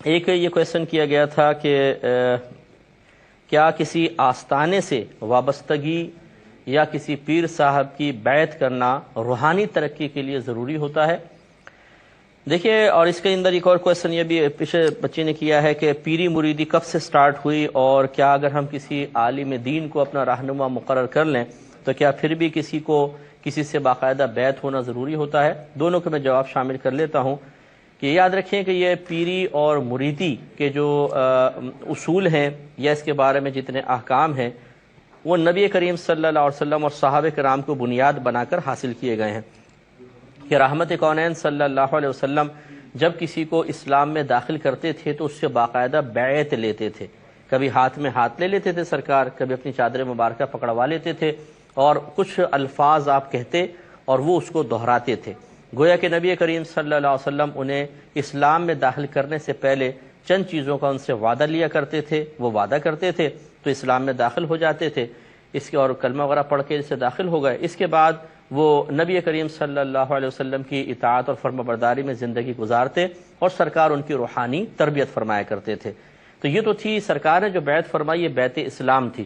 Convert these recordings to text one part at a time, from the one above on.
ایک یہ کویشچن کیا گیا تھا کہ کیا کسی آستانے سے وابستگی یا کسی پیر صاحب کی بیعت کرنا روحانی ترقی کے لیے ضروری ہوتا ہے؟ دیکھیے، اور اس کے اندر ایک اور کویشچن یہ بھی پیچھے بچے نے کیا ہے کہ پیری مریدی کب سے سٹارٹ ہوئی، اور کیا اگر ہم کسی عالم دین کو اپنا رہنما مقرر کر لیں تو کیا پھر بھی کسی سے باقاعدہ بیعت ہونا ضروری ہوتا ہے؟ دونوں کے میں جواب شامل کر لیتا ہوں کہ یاد رکھیں کہ یہ پیری اور مریدی کے جو اصول ہیں یا اس کے بارے میں جتنے احکام ہیں وہ نبی کریم صلی اللہ علیہ وسلم اور صحابہ کرام کو بنیاد بنا کر حاصل کیے گئے ہیں کہ رحمت کونین صلی اللہ علیہ وسلم جب کسی کو اسلام میں داخل کرتے تھے تو اس سے باقاعدہ بیعت لیتے تھے. کبھی ہاتھ میں ہاتھ لے لیتے تھے سرکار، کبھی اپنی چادر مبارکہ پکڑوا لیتے تھے اور کچھ الفاظ آپ کہتے اور وہ اس کو دہراتے تھے. گویا کہ نبی کریم صلی اللہ علیہ وسلم انہیں اسلام میں داخل کرنے سے پہلے چند چیزوں کا ان سے وعدہ لیا کرتے تھے، وہ وعدہ کرتے تھے تو اسلام میں داخل ہو جاتے تھے، اس کے اور کلمہ وغیرہ پڑھ کے اسے داخل ہو گئے. اس کے بعد وہ نبی کریم صلی اللہ علیہ وسلم کی اطاعت اور فرما برداری میں زندگی گزارتے اور سرکار ان کی روحانی تربیت فرمایا کرتے تھے. تو یہ تو تھی سرکار نے جو بیعت فرمائی، یہ بیعت اسلام تھی.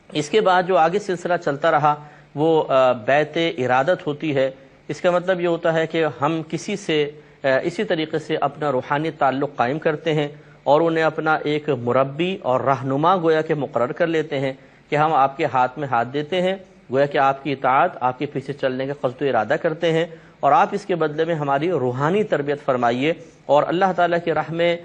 اس کے بعد جو آگے سلسلہ چلتا رہا وہ بیعت ارادت ہوتی ہے. اس کا مطلب یہ ہوتا ہے کہ ہم کسی سے اسی طریقے سے اپنا روحانی تعلق قائم کرتے ہیں اور انہیں اپنا ایک مربی اور رہنما گویا کہ مقرر کر لیتے ہیں کہ ہم آپ کے ہاتھ میں ہاتھ دیتے ہیں، گویا کہ آپ کی اطاعت، آپ کے پیچھے چلنے کا قصد و ارادہ کرتے ہیں اور آپ اس کے بدلے میں ہماری روحانی تربیت فرمائیے. اور اللہ تعالیٰ کی راہ میں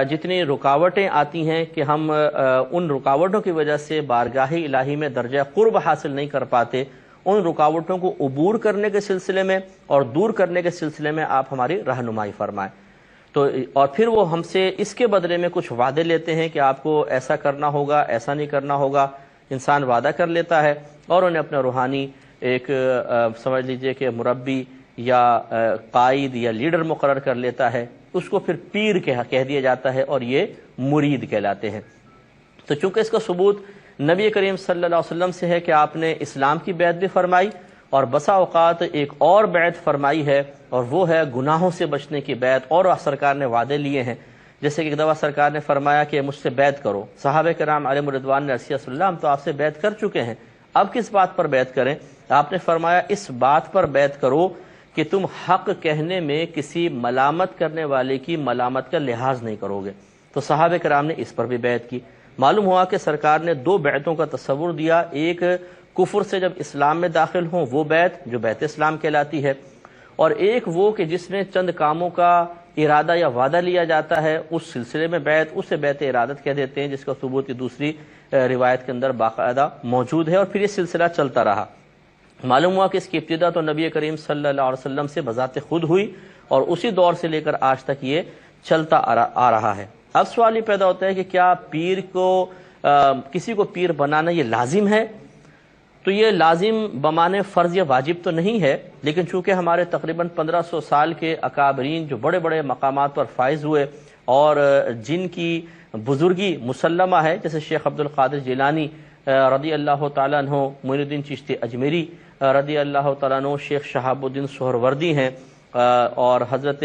جتنی رکاوٹیں آتی ہیں کہ ہم ان رکاوٹوں کی وجہ سے بارگاہ الہی میں درجہ قرب حاصل نہیں کر پاتے، ان رکاوٹوں کو عبور کرنے کے سلسلے میں اور دور کرنے کے سلسلے میں آپ ہماری رہنمائی فرمائیں. تو اور پھر وہ ہم سے اس کے بدلے میں کچھ وعدے لیتے ہیں کہ آپ کو ایسا کرنا ہوگا، ایسا نہیں کرنا ہوگا. انسان وعدہ کر لیتا ہے اور انہیں اپنا روحانی ایک سمجھ لیجئے کہ مربی یا قائد یا لیڈر مقرر کر لیتا ہے. اس کو پھر پیر کہہ دیا جاتا ہے اور یہ مرید کہلاتے ہیں. تو چونکہ اس کا ثبوت نبی کریم صلی اللہ علیہ وسلم سے ہے کہ آپ نے اسلام کی بیعت بھی فرمائی اور بسا اوقات ایک اور بیعت فرمائی ہے اور وہ ہے گناہوں سے بچنے کی بیعت، اور سرکار نے وعدے لیے ہیں. جیسے کہ ایک دفعہ سرکار نے فرمایا کہ مجھ سے بیعت کرو. صحابہ کرام علیہم رضوان نے عرض کیا ہم تو آپ سے بیعت کر چکے ہیں، اب کس بات پر بیعت کریں؟ آپ نے فرمایا اس بات پر بیعت کرو کہ تم حق کہنے میں کسی ملامت کرنے والے کی ملامت کا لحاظ نہیں کرو گے. تو صحابہ کرام نے اس پر بھی بیعت کی. معلوم ہوا کہ سرکار نے دو بیعتوں کا تصور دیا، ایک کفر سے جب اسلام میں داخل ہوں وہ بیعت جو بیعت اسلام کہلاتی ہے، اور ایک وہ کہ جس میں چند کاموں کا ارادہ یا وعدہ لیا جاتا ہے اس سلسلے میں بیعت، اسے بیعت ارادت کہہ دیتے ہیں، جس کا ثبوت دوسری روایت کے اندر باقاعدہ موجود ہے. اور پھر یہ سلسلہ چلتا رہا. معلوم ہوا کہ اس کی ابتدا تو نبی کریم صلی اللہ علیہ وسلم سے بذات خود ہوئی اور اسی دور سے لے کر آج تک یہ چلتا آ رہا ہے. اب سوال یہ پیدا ہوتا ہے کہ کیا کسی کو پیر بنانا یہ لازم ہے؟ تو یہ لازم بمانے فرض یا واجب تو نہیں ہے، لیکن چونکہ ہمارے تقریباً 1500 سال کے اکابرین جو بڑے بڑے مقامات پر فائز ہوئے اور جن کی بزرگی مسلمہ ہے، جیسے شیخ عبد القادر جیلانی رضی اللہ تعالیٰ عنہ، معین الدین چشتی اجمیری رضی اللہ تعالیٰ عنہ، شیخ شہاب الدین سہروردی ہیں، اور حضرت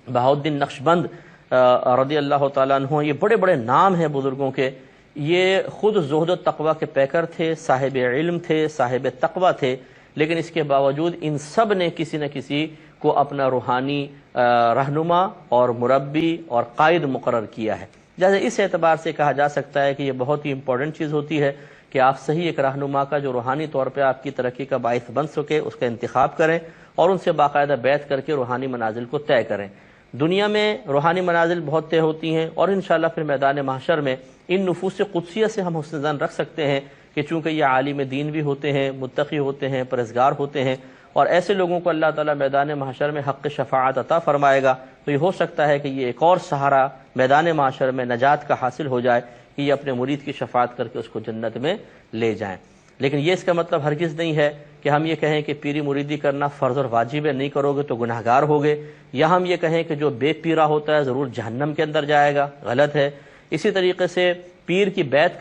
بہاؤالدین نقشبند رضی اللہ تعالیٰ عنہ. یہ بڑے بڑے نام ہیں بزرگوں کے. یہ خود زہد و تقوی کے پیکر تھے، صاحب علم تھے، صاحب تقوی تھے، لیکن اس کے باوجود ان سب نے کسی نہ کسی کو اپنا روحانی رہنما اور مربی اور قائد مقرر کیا ہے. جیسے اس اعتبار سے کہا جا سکتا ہے کہ یہ بہت ہی امپورٹنٹ چیز ہوتی ہے کہ آپ صحیح ایک رہنما کا جو روحانی طور پہ آپ کی ترقی کا باعث بن سکے اس کا انتخاب کریں اور ان سے باقاعدہ بیعت کر کے روحانی منازل کو طے کریں. دنیا میں روحانی منازل بہت طے ہوتی ہیں اور انشاءاللہ پھر میدان محشر میں ان نفوس قدسیہ سے ہم حسن ظن رکھ سکتے ہیں کہ چونکہ یہ عالم دین بھی ہوتے ہیں، متقی ہوتے ہیں، پرہیزگار ہوتے ہیں، اور ایسے لوگوں کو اللہ تعالیٰ میدان محشر میں حق شفاعت عطا فرمائے گا. تو یہ ہو سکتا ہے کہ یہ ایک اور سہارا میدان محشر میں نجات کا حاصل ہو جائے کہ یہ اپنے مرید کی شفاعت کر کے اس کو جنت میں لے جائیں. لیکن یہ اس کا مطلب ہرگز نہیں ہے کہ ہم یہ کہیں کہ پیری مریدی کرنا فرض اور واجب ہے، نہیں کرو گے تو گناہ گار ہوگے، یا ہم یہ کہیں کہ جو بے پیرا ہوتا ہے ضرور جہنم کے اندر جائے گا. غلط ہے. اسی طریقے سے پیر کی بیعت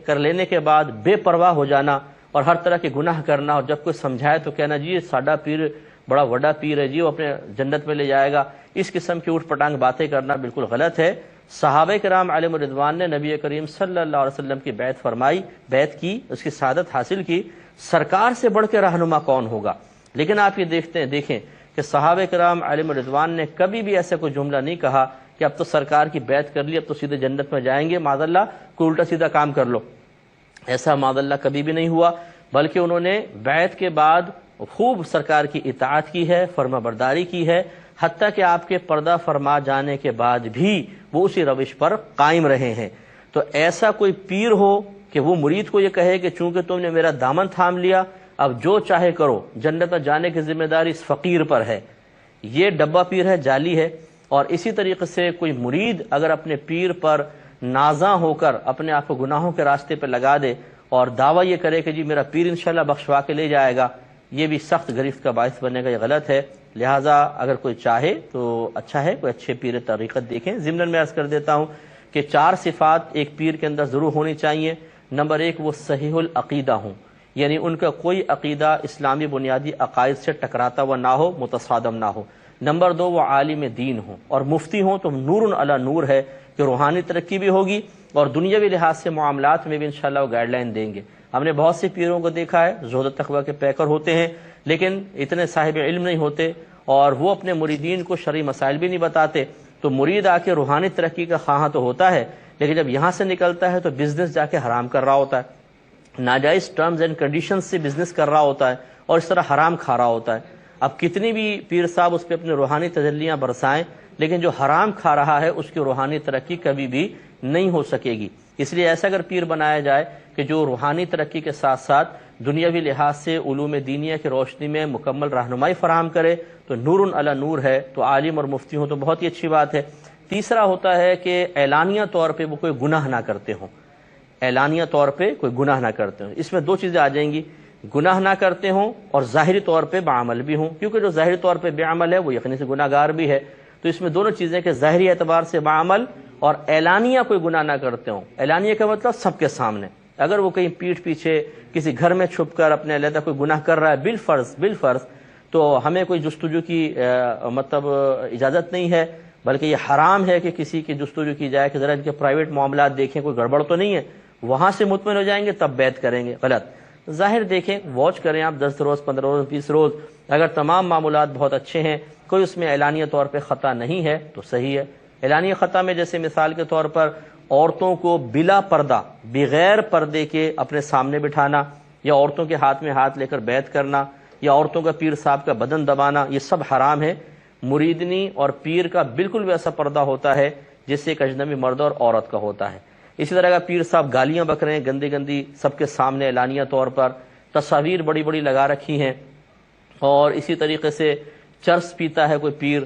کر لینے کے بعد بے پرواہ ہو جانا اور ہر طرح کے گناہ کرنا، اور جب کوئی سمجھائے تو کہنا جی ساڈا پیر بڑا وڈا پیر ہے جی وہ اپنے جنت میں لے جائے گا، اس قسم کی اوٹ پٹانگ باتیں کرنا بالکل غلط ہے۔ صحابہ کرام علیہم الرضوان نے نبی کریم صلی اللہ علیہ وسلم کی بیعت فرمائی، بیعت کی، اس کی سعادت حاصل کی۔ سرکار سے بڑھ کے رہنما کون ہوگا؟ لیکن آپ یہ دیکھیں کہ صحابہ کرام علیہم الرضوان نے کبھی بھی ایسا کوئی جملہ نہیں کہا کہ اب تو سرکار کی بیعت کر لی، اب تو سیدھے جنت میں جائیں گے، معاذ اللہ کوئی الٹا سیدھا کام کر لو، ایسا معاذ اللہ کبھی بھی نہیں ہوا۔ بلکہ انہوں نے بیعت کے بعد خوب سرکار کی اطاعت کی ہے، فرما برداری کی ہے، حتیٰ کہ آپ کے پردہ فرما جانے کے بعد بھی وہ اسی روش پر قائم رہے ہیں۔ تو ایسا کوئی پیر ہو کہ وہ مرید کو یہ کہے کہ چونکہ تم نے میرا دامن تھام لیا اب جو چاہے کرو، جنت میں جانے کی ذمہ داری اس فقیر پر ہے، یہ ڈبہ پیر ہے، جعلی ہے۔ اور اسی طریقے سے کوئی مرید اگر اپنے پیر پر نازاں ہو کر اپنے آپ کو گناہوں کے راستے پہ لگا دے اور دعویٰ یہ کرے کہ جی میرا پیر انشاءاللہ بخشوا کے لے جائے گا، یہ بھی سخت گرفت کا باعث بنے گا، یہ غلط ہے۔ لہٰذا اگر کوئی چاہے تو اچھا ہے، کوئی اچھے پیر طریقت دیکھیں۔ ضمن میں عرض کر دیتا ہوں کہ 4 صفات ایک پیر کے اندر ضرور ہونی چاہیے۔ نمبر 1، وہ صحیح العقیدہ ہوں، یعنی ان کا کوئی عقیدہ اسلامی بنیادی عقائد سے ٹکراتا ہوا نہ ہو، متصادم نہ ہو۔ نمبر 2، وہ عالم دین ہوں، اور مفتی ہوں تو نور علی نور ہے کہ روحانی ترقی بھی ہوگی اور دنیاوی لحاظ سے معاملات میں بھی انشاءاللہ وہ گائیڈ لائن دیں گے۔ ہم نے بہت سے پیروں کو دیکھا ہے زہد و تقوی کے پیکر ہوتے ہیں لیکن اتنے صاحب علم نہیں ہوتے، اور وہ اپنے مریدین کو شرعی مسائل بھی نہیں بتاتے۔ تو مرید آ کے روحانی ترقی کا خواہاں تو ہوتا ہے، لیکن جب یہاں سے نکلتا ہے تو بزنس جا کے حرام کر رہا ہوتا ہے، ناجائز ٹرمز اینڈ کنڈیشنز سے بزنس کر رہا ہوتا ہے اور اس طرح حرام کھا رہا ہوتا ہے۔ اب کتنی بھی پیر صاحب اس پہ اپنے روحانی تجلیاں برسائیں، لیکن جو حرام کھا رہا ہے اس کی روحانی ترقی کبھی بھی نہیں ہو سکے گی۔ اس لیے ایسا اگر پیر بنایا جائے کہ جو روحانی ترقی کے ساتھ ساتھ دنیاوی لحاظ سے علوم دینیہ کی روشنی میں مکمل رہنمائی فراہم کرے تو نور علی نور ہے، تو عالم اور مفتی ہوں تو بہت ہی اچھی بات ہے۔ تیسرا ہوتا ہے کہ اعلانیہ طور پہ وہ کوئی گناہ نہ کرتے ہوں، اعلانیہ طور پہ کوئی گناہ نہ کرتے ہوں۔ اس میں 2 چیزیں آ جائیں گی، گناہ نہ کرتے ہوں اور ظاہری طور پہ بعمل بھی ہوں، کیونکہ جو ظاہری طور پہ بے عمل ہے وہ یقینی سے گناہ گار بھی ہے۔ تو اس میں دونوں چیزیں کہ ظاہری اعتبار سے بعمل اور اعلانیہ کوئی گناہ نہ کرتے ہوں۔ اعلانیہ کا مطلب سب کے سامنے، اگر وہ کہیں پیٹھ پیچھے کسی گھر میں چھپ کر اپنے علیحدہ کوئی گناہ کر رہا ہے بالفرض تو ہمیں کوئی جستجو کی مطلب اجازت نہیں ہے، بلکہ یہ حرام ہے کہ کسی کی جستجو کی جائے کہ ذرا ان کے پرائیویٹ معاملات دیکھیں کوئی گڑبڑ تو نہیں ہے، وہاں سے مطمئن ہو جائیں گے تب بیعت کریں گے، غلط۔ ظاہر دیکھیں، واچ کریں آپ 10 روز 15 روز 20 روز، اگر تمام معاملات بہت اچھے ہیں، کوئی اس میں اعلانیہ طور پہ خطا نہیں ہے تو صحیح ہے۔ اعلانیہ خطا میں جیسے مثال کے طور پر عورتوں کو بلا پردہ، بغیر پردے کے اپنے سامنے بٹھانا، یا عورتوں کے ہاتھ میں ہاتھ لے کر بیعت کرنا، یا عورتوں کا پیر صاحب کا بدن دبانا، یہ سب حرام ہے۔ مریدنی اور پیر کا بالکل ویسا پردہ ہوتا ہے جس سے ایک اجنبی مرد اور عورت کا ہوتا ہے۔ اسی طرح کا پیر صاحب گالیاں بک رہے ہیں گندی گندی سب کے سامنے اعلانیہ طور پر، تصاویر بڑی بڑی لگا رکھی ہیں، اور اسی طریقے سے چرس پیتا ہے کوئی پیر،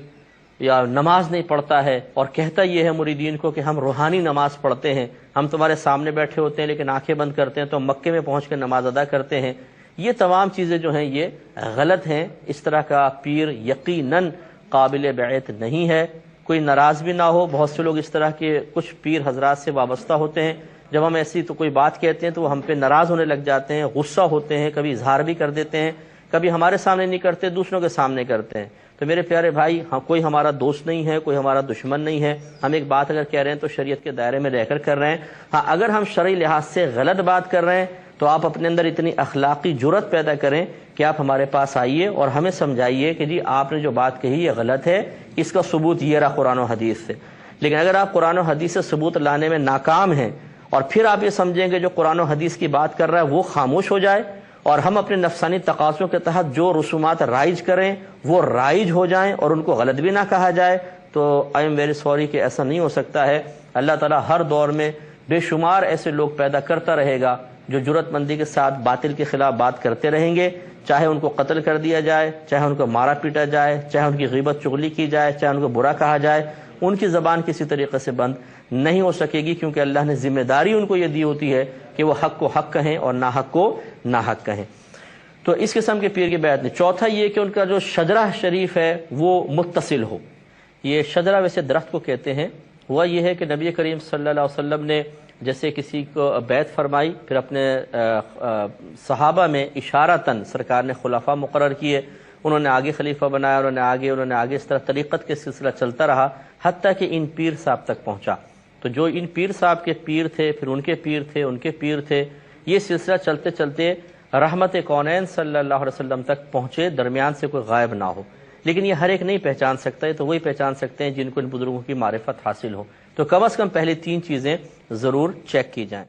یا نماز نہیں پڑھتا ہے اور کہتا یہ ہے مریدین کو کہ ہم روحانی نماز پڑھتے ہیں، ہم تمہارے سامنے بیٹھے ہوتے ہیں لیکن آنکھیں بند کرتے ہیں تو مکے میں پہنچ کے نماز ادا کرتے ہیں۔ یہ تمام چیزیں جو ہیں یہ غلط ہیں۔ اس طرح کا پیر یقیناً قابل بیعت نہیں ہے۔ کوئی ناراض بھی نہ ہو، بہت سے لوگ اس طرح کے کچھ پیر حضرات سے وابستہ ہوتے ہیں، جب ہم ایسی تو کوئی بات کہتے ہیں تو وہ ہم پہ ناراض ہونے لگ جاتے ہیں، غصہ ہوتے ہیں، کبھی اظہار بھی کر دیتے ہیں، کبھی ہمارے سامنے نہیں کرتے دوسروں کے سامنے کرتے ہیں۔ تو میرے پیارے بھائی، کوئی ہمارا دوست نہیں ہے، کوئی ہمارا دشمن نہیں ہے، ہم ایک بات اگر کہہ رہے ہیں تو شریعت کے دائرے میں رہ کر کر رہے ہیں۔ ہاں، اگر ہم شرعی لحاظ سے غلط بات کر رہے ہیں تو آپ اپنے اندر اتنی اخلاقی جرت پیدا کریں کہ آپ ہمارے پاس آئیے اور ہمیں سمجھائیے کہ جی آپ نے جو بات کہی یہ غلط ہے، اس کا ثبوت یہ رہا قرآن و حدیث سے۔ لیکن اگر آپ قرآن و حدیث سے ثبوت لانے میں ناکام ہیں اور پھر آپ یہ سمجھیں کہ جو قرآن و حدیث کی بات کر رہا ہے وہ خاموش ہو جائے اور ہم اپنے نفسانی تقاضوں کے تحت جو رسومات رائج کریں وہ رائج ہو جائیں اور ان کو غلط بھی نہ کہا جائے، تو آئی ایم ویری سوری کہ ایسا نہیں ہو سکتا ہے۔ اللہ تعالیٰ ہر دور میں بے شمار ایسے لوگ پیدا کرتا رہے گا جو جرت مندی کے ساتھ باطل کے خلاف بات کرتے رہیں گے، چاہے ان کو قتل کر دیا جائے، چاہے ان کو مارا پیٹا جائے، چاہے ان کی غیبت چغلی کی جائے، چاہے ان کو برا کہا جائے، ان کی زبان کسی طریقے سے بند نہیں ہو سکے گی، کیونکہ اللہ نے ذمہ داری ان کو یہ دی ہوتی ہے کہ وہ حق کو حق کہیں اور ناحق کو ناحق کہیں۔ تو اس قسم کے پیر کی بیعت نہیں۔ چوتھا یہ کہ ان کا جو شجرہ شریف ہے وہ متصل ہو۔ یہ شجرہ ویسے درخت کو کہتے ہیں، ہوا یہ ہے کہ نبی کریم صلی اللہ علیہ وسلم نے جیسے کسی کو بیعت فرمائی، پھر اپنے صحابہ میں اشارتاً سرکار نے خلفاء مقرر کیے، انہوں نے آگے خلیفہ بنایا، انہوں نے آگے اس طرح طریقت کے سلسلہ چلتا رہا حتیٰ کہ ان پیر صاحب تک پہنچا۔ تو جو ان پیر صاحب کے پیر تھے، پھر ان کے پیر تھے، ان کے پیر تھے، یہ سلسلہ چلتے چلتے رحمت کونین صلی اللہ علیہ وسلم تک پہنچے، درمیان سے کوئی غائب نہ ہو۔ لیکن یہ ہر ایک نہیں پہچان سکتا ہے، تو وہی پہچان سکتے ہیں جن کو ان بزرگوں کی معرفت حاصل ہو۔ تو کم از کم پہلی 3 چیزیں ضرور چیک کی جائیں۔